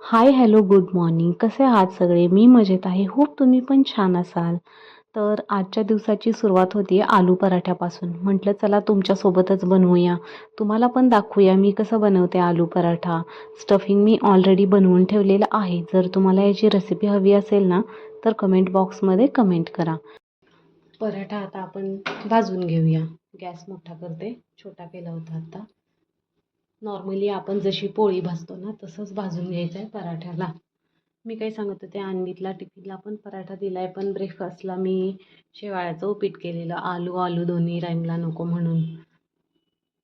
हाय, hello, good morning. कसे आहात सगळे? मी मजेत आहे. होप तुम्ही पण छान असाल. तर आजच्या दिवसाची सुरुवात होती आलू पराठ्यापासून. म्हटलं चला तुमच्यासोबतच बनवूया. तुम्हाला पण दाखवूया मी कसं बनवते आलू पराठा. स्टफिंग मी ऑलरेडी बनवून ठेवलेलं आहे. जर तुम्हाला याची रेसिपी हवी असेल ना, तर कमेंट बॉक्समध्ये कमेंट करा. पराठा आता आपण भाजून घेऊया. गॅस मोठा करते. छोटा केला होता आता. नॉर्मली आपण जशी पोळी भाजतो ना तसंच भाजून घ्यायचं आहे पराठ्याला. मी काय सांगत होते, अन्वीतला टिफिनला पण पराठा दिलाय, पण ब्रेकफास्टला मी शेवाळ्याचं उपीट केलेलं. आलू आलू दोन्ही टाईमला नको म्हणून.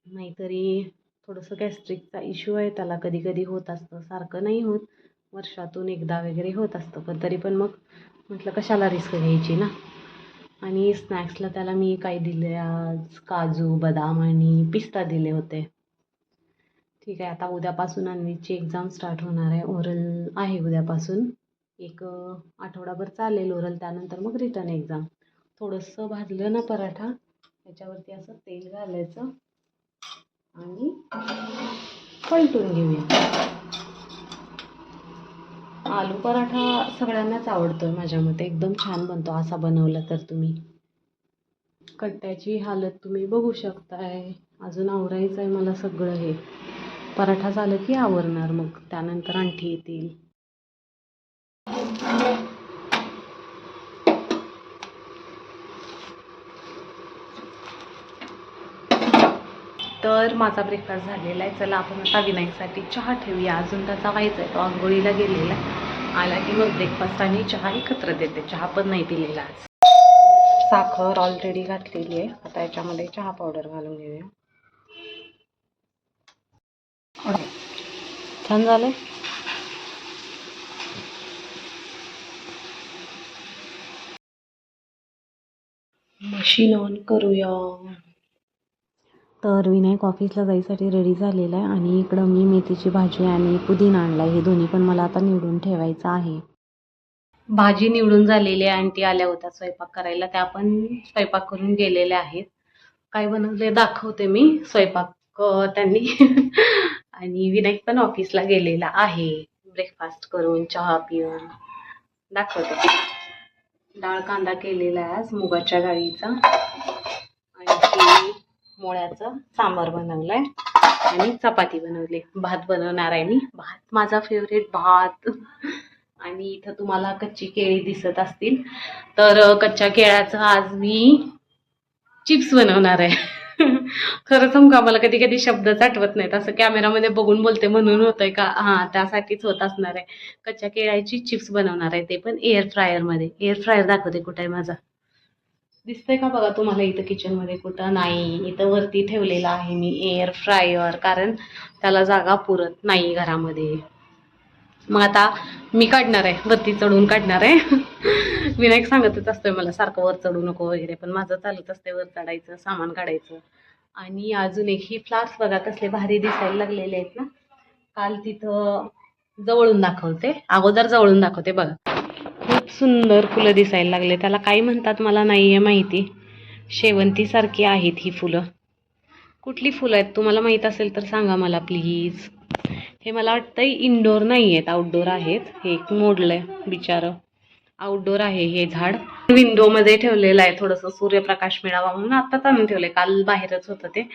नाहीतरी थोडंसं गॅस्ट्रिकचा इश्यू आहे त्याला, कधी कधी होत असतं, सारखं नाही होत, वर्षातून एकदा वगैरे होत असतं. पण तरी पण मग म्हटलं कशाला रिस्क घ्यायची ना. आणि स्नॅक्सला त्याला मी काय दिले आज, काजू बदाम आणि पिस्ता दिले होते. ठीक आहे, आता उद्यापासून अन्वीची एक्झाम स्टार्ट होणार आहे. ओरल आहे उद्यापासून. एक आठवडाभर चालेल ओरल, त्यानंतर मग रिटर्न एक्झाम. थोडंसं भाजलं ना पराठा, त्याच्यावरती असं तेल घालायचं आणि पलटून घेऊया. आलू पराठा सगळ्यांनाच आवडतोय माझ्या मते, एकदम छान बनतो असा बनवला तर तुम्ही. कट्ट्याची हालत तुम्ही बघू शकताय. अजून आवरायचं आहे मला सगळं हे. पराठा झालं की आवरणार, मग त्यानंतर आणखी येतील. तर माझा ब्रेकफास्ट झालेला आहे. चला आपण आता विनायकसाठी चहा ठेवूया. अजून त्याचा व्हायचा आहे, तो आंघोळीला गेलेला आहे. आला की मग ब्रेकफास्ट आणि चहा एकत्र देते. चहा पण नाही पिलेला आज. साखर ऑलरेडी घातलेली आहे. आता याच्यामध्ये चहा पावडर घालून घेऊया. छान झालंय. मशीन ऑन करूया. तर विनायक ऑफिसला जायसाठी रेडी झालेला आहे आणि इकडं मी मेथीची भाजी आणि पुदिना आणला. हे दोन्ही पण मला आता निवडून ठेवायचं आहे. भाजी निवडून झालेली आहे. आंटी आल्या होत्या स्वयंपाक करायला, त्या पण स्वयंपाक करून गेलेल्या आहेत. काय बनवले दाखवते मी. स्वयंपाक त्यांनी आणि विनायक पण ऑफिसला गेलेला आहे. ब्रेकफास्ट करून चहा पिऊन दाखवते. डाळ कांदा केलेला आहे आज मुगाच्या डाळीचा. आणखी मोळ्याचं सांबार बनवलंय आणि चपाती बनवली. भात बनवणार आहे मी. भात माझा फेवरेट भात. आणि इथं तुम्हाला कच्ची केळी दिसत असतील, तर कच्च्या केळ्याचं आज मी चिप्स बनवणार आहे. खरं सांगू का, मला कधी कधी शब्दच आठवत नाहीत. असं कॅमेरामध्ये बघून बोलते म्हणून होतंय का? हां, त्यासाठीच होत असणार आहे. कच्च्या केळ्याची चिप्स बनवणार आहे, ते पण एअर फ्रायरमध्ये. एअर फ्रायर दाखवते कुठे आहे माझा. दिसतंय का बघा तुम्हाला इथं किचनमध्ये? कुठं नाही, इथं वरती ठेवलेला आहे मी एअर फ्रायर, कारण त्याला जागा पुरत नाही घरामध्ये. मग आता मी काढणार आहे, वरती चढून काढणार आहे. विनायक सांगतच असतोय मला सारखं वर चढू नको वगैरे, पण माझं चालत असतंय वर चढायचं, सामान काढायचं. आणि अजून एक, ही फ्लावर्स बघा कसले भारी दिसायला लागलेले आहेत ना. काल तिथं जवळून दाखवते, अगोदर जवळून दाखवते बघा. खूप सुंदर फुलं दिसायला लागले. त्याला काय म्हणतात मला नाहीये माहिती. शेवंती सारखी आहेत ही फुलं. कुठली फुलं आहेत तुम्हाला माहित असेल तर सांगा मला प्लीज. हे मला वाटतं इंडोर नाही आहेत, आउटडोर आहेत. हे एक मोडलंय बिचारं. आउटडोर आहे हे झाड. विंडोमध्ये ठेवलेलं आहे, थोडंसं सूर्यप्रकाश मिळावा म्हणून आत्ताच आणून ठेवलंय. काल बाहेरच होतं ते.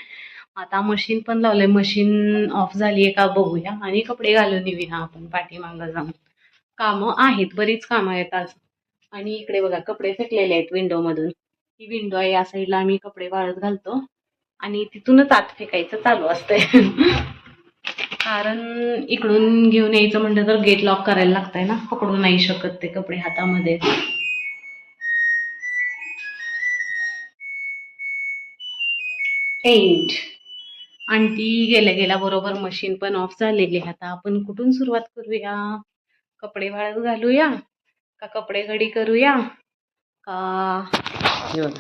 आता मशीन पण लावलंय. मशीन ऑफ झाली आहे का बघूया आणि कपडे घालून येऊया आपण पाठीमागं जाऊन. कामं आहेत, बरीच कामं आहेत आज. आणि इकडे बघा कपडे फेकलेले आहेत विंडोमधून. ही विंडो आहे, या साईडला आम्ही कपडे वाळत घालतो आणि तिथूनच आत फेकायचं चालू असतंय. कारण इकडून घेऊन यायचं म्हटलं तर गेट लॉक करायला लागतंय ना, पकडू नाही शकत ते कपडे हातामध्ये. एट आंटी गेल्या गेल्या बरोबर मशीन पण ऑफ झालेली आहे. आता आपण कुठून सुरुवात करूया? कपडे वाळत घालूया का कपडे घडी करूया का हे बघा,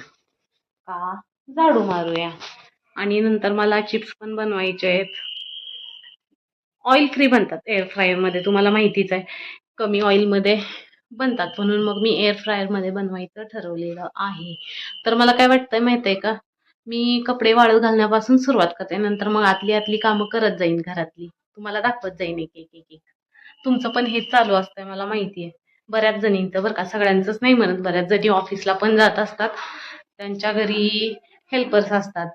का झाडू मारूया? आणि नंतर मला चिप्स पण बनवायचे आहेत. ऑइल फ्री बनतात एअर फ्रायरमध्ये, तुम्हाला माहितीच आहे. कमी ऑइलमध्ये बनतात, म्हणून मग मी एअर फ्रायरमध्ये बनवायचं ठरवलेलं आहे. तर मला काय वाटतंय माहिती आहे का, मी कपडे वाळत घालण्यापासून सुरुवात करते, नंतर मग आतली आतली कामं करत जाईन घरातली, तुम्हाला दाखवत जाईन एक एक एक एक. तुमचं पण हेच चालू असतंय मला माहिती आहे. बऱ्याच जणींचं बरं का, सगळ्यांचंच नाही म्हणत, बऱ्याच जणी ऑफिसला पण जात असतात, त्यांच्या घरी हेल्पर्स असतात,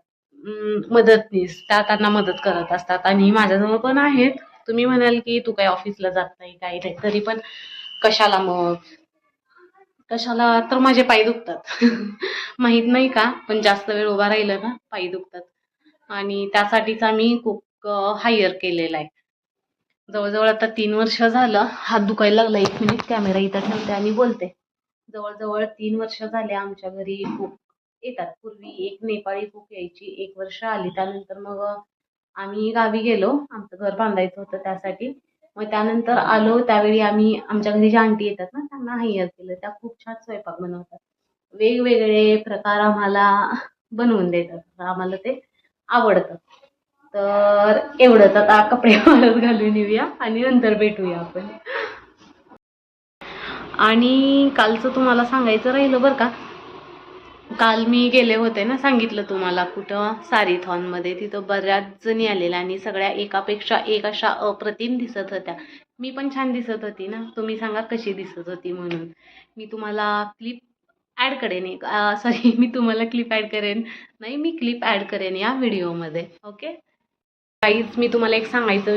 मदतनीस त्या त्यांना मदत करत असतात. आणि माझ्याजवळ पण आहेत. तुम्ही म्हणाल की तू काय ऑफिसला जात नाही काही नाही, तरी पण कशाला मग, कशाला तर माझे पाय दुखतात. माहित नाही का, पण जास्त वेळ उभा राहिलं ना पाय दुखतात. आणि त्यासाठीच आम्ही कुक हायर केलेला आहे. जवळजवळ आता 3 वर्ष झालं. हात दुखायला लागला. 1 मिनिट कॅमेरा इथं ठेवते आणि बोलते. जवळजवळ 3 वर्ष झाले आमच्या घरी कुक येतात. पूर्वी एक नेपाळी कुक यायची, 1 वर्ष आली. त्यानंतर मग आम्ही गावी गेलो, आमचं घर बांधायचं होतं त्यासाठी. मग त्यानंतर आलो, त्यावेळी आम्ही आमच्या घरी ज्या आंटी येतात ना त्यांना हायर केलं. त्या खूप छान स्वयंपाक बनवतात. वेगवेगळे प्रकार आम्हाला बनवून देतात, आम्हाला ते आवडतं. तर एवढंच, आता कपडे वाळत घालून येऊया आणि नंतर भेटूया आपण. आणि कालचं तुम्हाला सांगायचं राहिलं बरं का, काल मी गेले होते ना, सांगितलं तुम्हाला कुठं, सारीथॉनमध्ये. तिथं बऱ्याच जणी आलेल्या आणि सगळ्या एकापेक्षा एक अशा अप्रतिम दिसत होत्या. मी पण छान दिसत होती ना, तुम्ही सांगा कशी दिसत होती म्हणून. मी तुम्हाला क्लिप ॲड करेन, सॉरी, मी तुम्हाला क्लिप ॲड करेन, नाही, मी क्लिप ॲड करेन या व्हिडिओमध्ये. ओके काहीच, मी तुम्हाला एक सांगायचं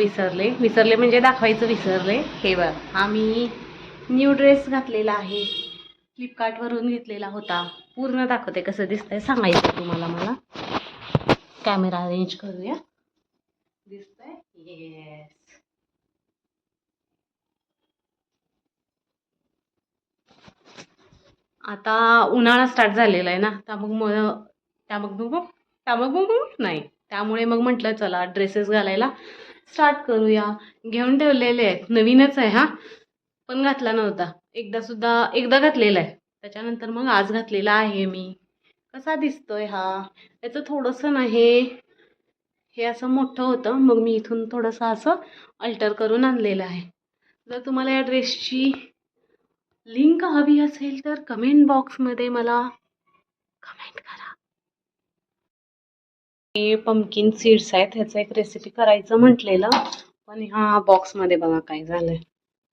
विसरले म्हणजे दाखवायचं विसरले. हे बघ, हा मी न्यू ड्रेस घातलेला आहे, फ्लिपकार्टवरून घेतलेला होता. पूर्ण दाखवते कसं दिसतंय, सांगायचं तुम्हाला. मला कॅमेरा अरेंज करूया. दिसतंय? येस. आता उन्हाळा स्टार्ट झालेला आहे ना, नाही, त्यामुळे मग म्हटलं चला ड्रेसेस घालायला स्टार्ट करूया. घेऊन ठेवलेले आहेत, नवीनच आहे हा, पण घातला नव्हता एकदा घातलेला आहे. त्याच्यानंतर मग आज घातलेला आहे मी. कसा दिसतोय हा, त्याचं थोडंसं नाही, हे असं मोठं होतं, मग मी इथून थोडंसं असं अल्टर करून आणलेलं आहे. जर तुम्हाला या ड्रेसची लिंक हवी असेल तर कमेंट बॉक्समध्ये मला कमेंट करा. हे पंपकिन सीड्स आहेत, ह्याचं एक रेसिपी करायचं म्हटलेलं, पण ह्या बॉक्समध्ये बघा काय झालंय.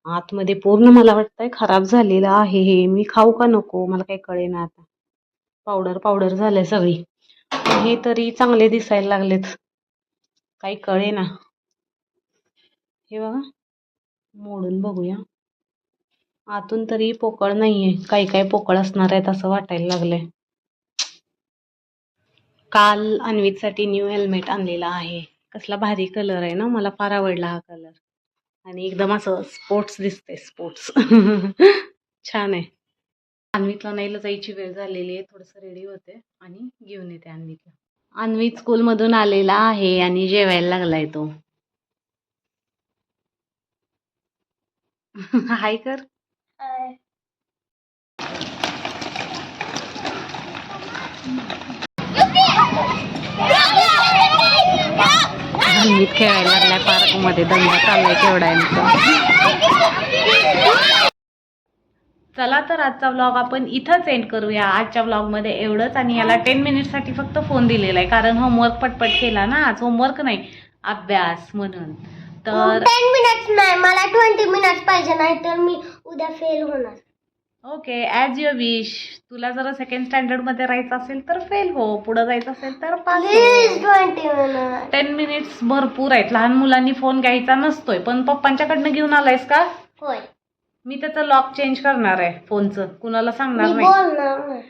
आतमध्ये पूर्ण मला वाटतंय खराब झालेलं आहे. हे मी खाऊ का नको मला काही कळेना आता. पावडर झालंय सगळी. हे तरी चांगले दिसायला लागलेत, काही कळेना. हे बघा, मोडून बघूया. आतून तरी पोकळ नाहीये, काही पोकळ असणार आहेत असं वाटायला लागलंय. काल अन्वितसाठी न्यू हेल्मेट आणलेला आहे. कसला भारी कलर आहे ना, मला फार आवडला हा कलर. आणि एकदम असं स्पोर्ट्स दिसतंय, स्पोर्ट्स. छान आहे. अन्वितला नाहीला जायची वेळ झालेली आहे, थोडंसं रेडी होते आणि घेऊन येते अन्वितला. अन्वित स्कूलमधून आलेला आहे आणि जेवायला लागलाय तो. हाय कर. अन्वित खेळायला लागलाय पार्क मध्ये, दंगा चाललाय केवढ्यांचा. चला तर आजचा व्लॉग आपण इथंच एंड करूया. आजच्या व्लॉगमध्ये एवढंच. आणि याला 10 मिनिटसाठी फक्त फोन दिलेला आहे, कारण होमवर्क पटपट केला ना आज. होमवर्क नाही, अभ्यास म्हणून. तर 10 मिनिट्स नाही, मला 20 मिनिट्स पाहिजे, नाही तर मी उद्या फेल होणार. Okay, as your wish. तुला जर सेकंड स्टँडर्ड मध्ये राहायचं असेल तर फेल हो, पुढे जायचं असेल तर पास हो. 10 मिनिट्स भरपूर आहेत. लहान मुलांनी फोन घ्यायचा नसतोय, पण पप्पांच्याकडनं घेऊन आलायस का? होय. मी त्याचं लॉक चेंज करणार आहे फोनचं, कुणाला सांगणार नाही.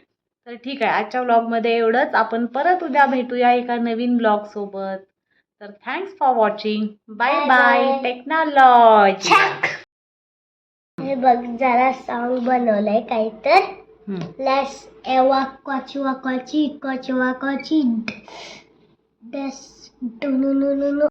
तर ठीक आहे, आजच्या व्लॉगमध्ये एवढंच. आपण परत उद्या भेटूया एका नवीन ब्लॉग सोबत. तर thanks for watching. Bye bye. Technology. हे बघ, जरा सॉन्ग बनवलंय काही तर. लेट्स एवा कॉची कॉची कॉची कॉची